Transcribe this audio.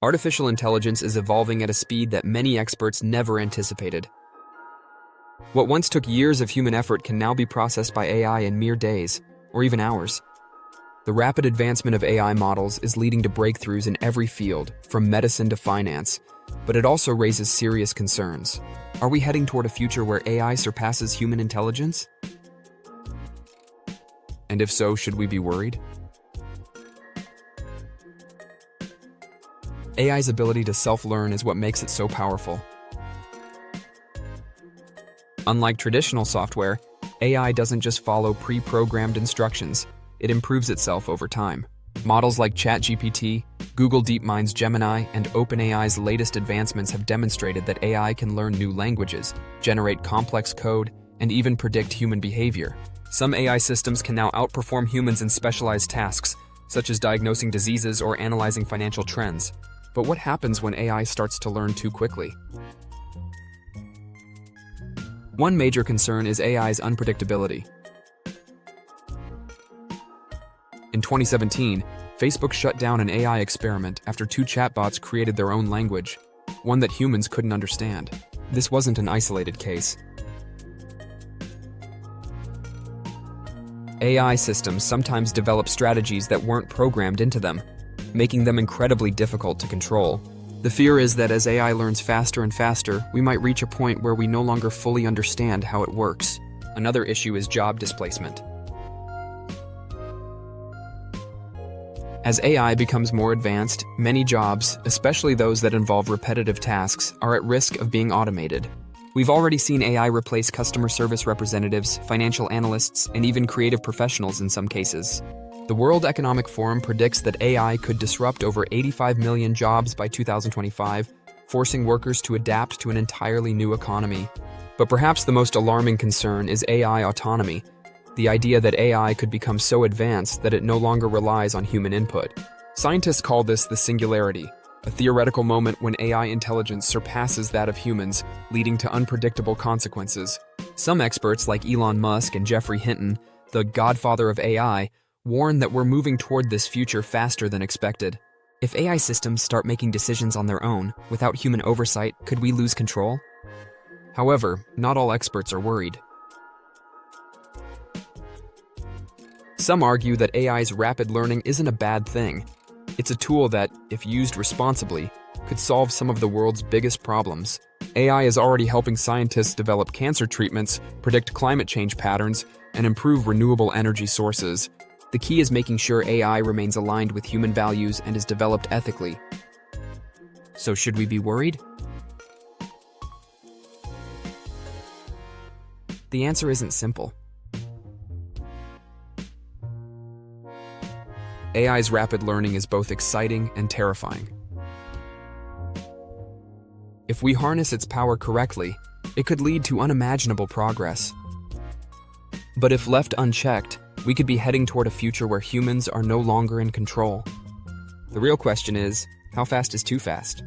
Artificial intelligence is evolving at a speed that many experts never anticipated. What once took years of human effort can now be processed by AI in mere days, or even hours. The rapid advancement of AI models is leading to breakthroughs in every field, from medicine to finance, but it also raises serious concerns. Are we heading toward a future where AI surpasses human intelligence? And if so, should we be worried? AI's ability to self-learn is what makes it so powerful. Unlike traditional software, AI doesn't just follow pre-programmed instructions, it improves itself over time. Models like ChatGPT, Google DeepMind's Gemini, and OpenAI's latest advancements have demonstrated that AI can learn new languages, generate complex code, and even predict human behavior. Some AI systems can now outperform humans in specialized tasks, such as diagnosing diseases or analyzing financial trends. But what happens when AI starts to learn too quickly? One major concern is AI's unpredictability. In 2017, Facebook shut down an AI experiment after two chatbots created their own language, one that humans couldn't understand. This wasn't an isolated case. AI systems sometimes develop strategies that weren't programmed into them, making them incredibly difficult to control. The fear is that as AI learns faster and faster, we might reach a point where we no longer fully understand how it works. Another issue is job displacement. As AI becomes more advanced, many jobs, especially those that involve repetitive tasks, are at risk of being automated. We've already seen AI replace customer service representatives, financial analysts, and even creative professionals in some cases. The World Economic Forum predicts that AI could disrupt over 85 million jobs by 2025, forcing workers to adapt to an entirely new economy. But perhaps the most alarming concern is AI autonomy, the idea that AI could become so advanced that it no longer relies on human input. Scientists call this the singularity, a theoretical moment when AI intelligence surpasses that of humans, leading to unpredictable consequences. Some experts like Elon Musk and Geoffrey Hinton, the godfather of AI, warn that we're moving toward this future faster than expected. If AI systems start making decisions on their own, without human oversight, could we lose control? However, not all experts are worried. Some argue that AI's rapid learning isn't a bad thing. It's a tool that, if used responsibly, could solve some of the world's biggest problems. AI is already helping scientists develop cancer treatments, predict climate change patterns, and improve renewable energy sources. The key is making sure AI remains aligned with human values and is developed ethically. So should we be worried? The answer isn't simple. AI's rapid learning is both exciting and terrifying. If we harness its power correctly, it could lead to unimaginable progress. But if left unchecked, we could be heading toward a future where humans are no longer in control. The real question is, how fast is too fast?